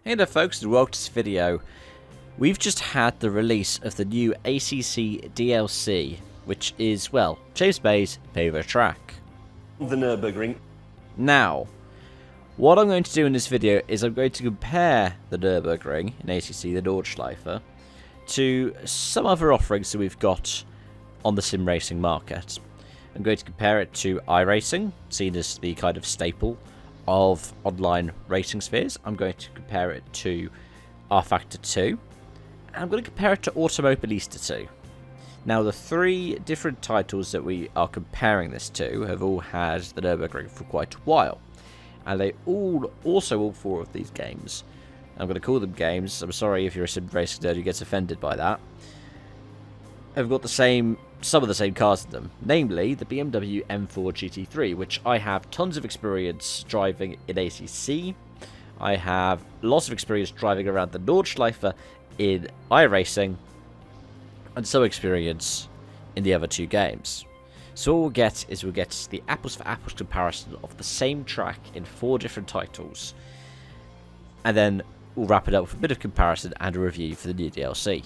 Hey there folks, and welcome to this video. We've just had the release of the new ACC DLC, which is, well, James Bay's favourite track. The Nürburgring. Now, what I'm going to do in this video is I'm going to compare the Nürburgring in ACC, the Nordschleife, to some other offerings that we've got on the sim racing market. I'm going to compare it to iRacing, seen as the kind of staple of online racing spheres. I'm going to compare it to rFactor 2, and I'm going to compare it to Automobilista 2. Now, the three different titles that we are comparing this to have all had the Nürburgring for quite a while, and they all four of these games, I'm going to call them games, I'm sorry if you're a sim racing nerd who gets offended by that, have got some of the same cars in them, namely the BMW M4 GT3, which I have tons of experience driving in ACC. I have lots of experience driving around the Nordschleife in iRacing, and some experience in the other two games. So what we'll get is the apples for apples comparison of the same track in 4 different titles, and then we'll wrap it up with a bit of comparison and a review for the new DLC.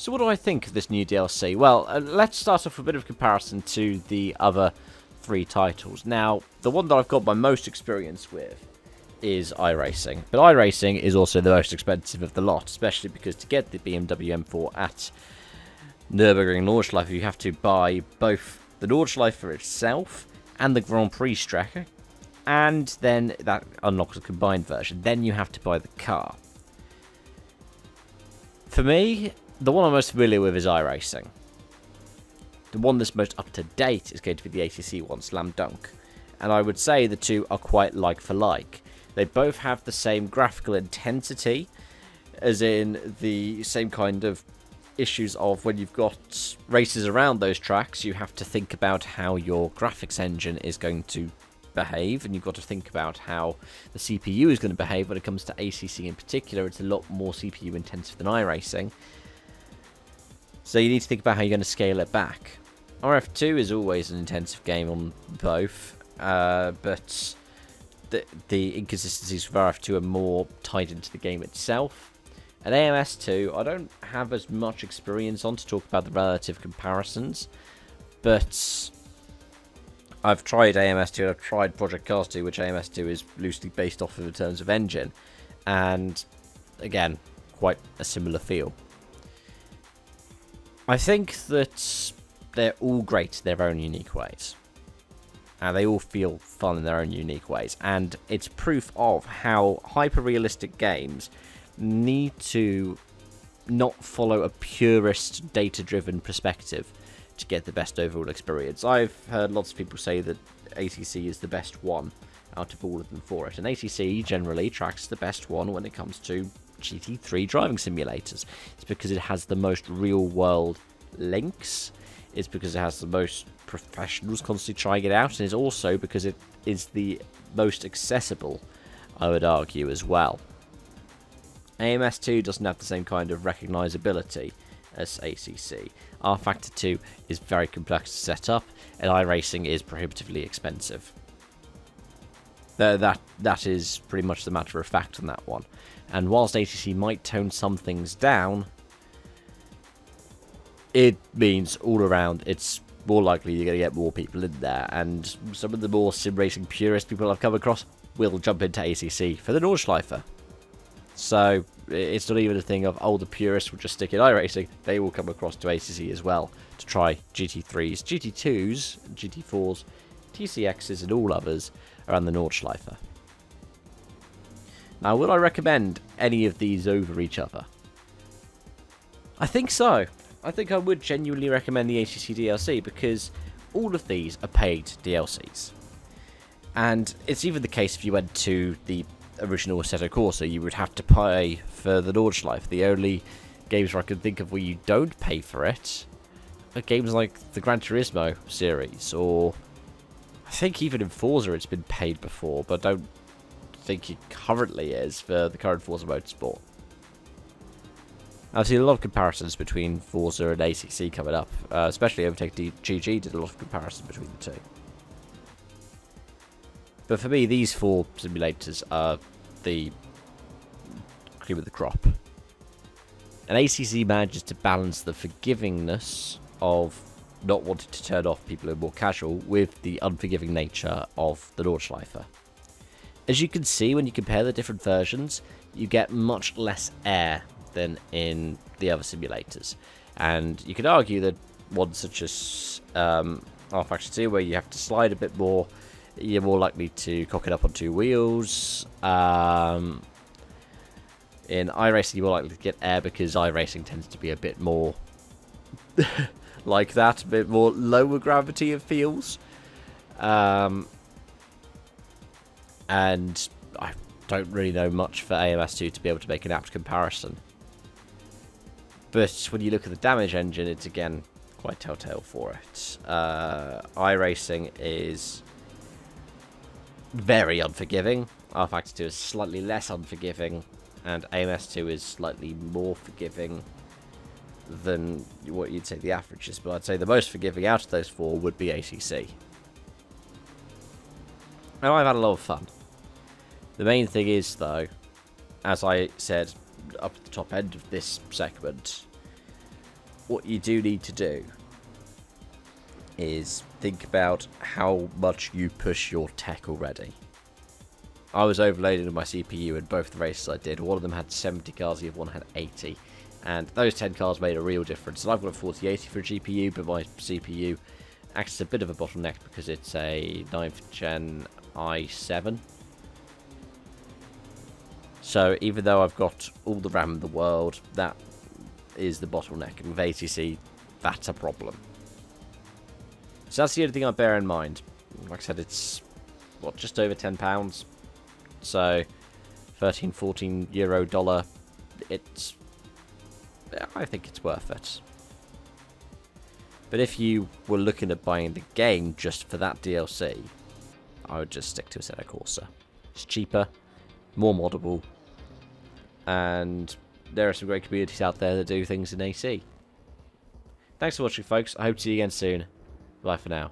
So what do I think of this new DLC? Well, let's start off with a bit of comparison to the other 3 titles. Now, the one that I've got my most experience with is iRacing. But iRacing is also the most expensive of the lot, especially because to get the BMW M4 at Nürburgring Nordschleife, you have to buy both the Nordschleife itself and the Grand Prix Strecker, and then that unlocks a combined version. Then you have to buy the car. For me, the one I'm most familiar with is iRacing. The one that's most up to date is going to be the ACC one, Slam Dunk. And I would say the two are quite like for like. They both have the same graphical intensity, as in the same kind of issues of when you've got races around those tracks, you have to think about how your graphics engine is going to behave, and you've got to think about how the CPU is going to behave. When it comes to ACC in particular, it's a lot more CPU intensive than iRacing. So you need to think about how you're going to scale it back. RF2 is always an intensive game on both, but the inconsistencies of RF2 are more tied into the game itself. And AMS2, I don't have as much experience on to talk about the relative comparisons, but I've tried AMS2 and I've tried Project Cars2, which AMS2 is loosely based off of in terms of engine, and again, quite a similar feel. I think that they're all great in their own unique ways. And they all feel fun in their own unique ways. And it's proof of how hyper-realistic games need to not follow a purist, data-driven perspective to get the best overall experience. I've heard lots of people say that ACC is the best one out of all of them for it. And ACC generally tracks the best one when it comes to GT3 driving simulators. It's because it has the most real-world links. It's because it has the most professionals constantly trying it out, and it's also because it is the most accessible, I would argue, as well. AMS2 doesn't have the same kind of recognizability as ACC. rFactor 2 is very complex to set up, and iRacing is prohibitively expensive. That is pretty much the matter of fact on that one. And whilst ACC might tone some things down, it means all around it's more likely you're going to get more people in there, and some of the more sim racing purist people I've come across will jump into ACC for the Nordschleife. So it's not even a thing of, oh, the purists will just stick in iRacing. They will come across to ACC as well to try GT3s, GT2s, GT4s, TCXs and all others around the Nordschleife. Now, would I recommend any of these over each other? I think so. I think I would genuinely recommend the ACC DLC because all of these are paid DLCs. And it's even the case if you went to the original Assetto Corsa, you would have to pay for the Nordschleife. The only games where I can think of where you don't pay for it are games like the Gran Turismo series, or I think even in Forza it's been paid before, but I don't think it currently is for the current Forza Motorsport. I've seen a lot of comparisons between Forza and ACC coming up, especially Overtake GG did a lot of comparisons between the two. But for me, these 4 simulators are the cream of the crop. And ACC manages to balance the forgivingness of not wanting to turn off people who are more casual with the unforgiving nature of the Nordschleife. As you can see, when you compare the different versions, you get much less air than in the other simulators. And you could argue that ones such as rFactor 2, where you have to slide a bit more, you're more likely to cock it up on 2 wheels. In iRacing, you're more likely to get air because iRacing tends to be a bit more like that, a bit more lower gravity it feels. And I don't really know much for AMS2 to be able to make an apt comparison. But when you look at the damage engine, it's again quite telltale for it. iRacing is very unforgiving. rFactor 2 is slightly less unforgiving, and AMS2 is slightly more forgiving than what you'd say the average is. But I'd say the most forgiving out of those 4 would be ACC. And I've had a lot of fun. The main thing is, though, as I said up at the top end of this segment, what you do need to do is think about how much you push your tech already. I was overloaded with my CPU in both the races I did. One of them had 70 cars, the other one had 80. And those 10 cars made a real difference. And I've got a 4080 for a GPU, but my CPU acts as a bit of a bottleneck because it's a 9th gen i7. So even though I've got all the RAM in the world, that is the bottleneck. And with ACC, that's a problem. So that's the only thing I bear in mind. Like I said, it's, what, just over £10. So, 13, 14 euro dollar, it's, I think it's worth it. But if you were looking at buying the game just for that DLC, I would just stick to a Assetto Corsa. It's cheaper, more moddable, and there are some great communities out there that do things in AC. Thanks for watching, folks. I hope to see you again soon. Bye for now.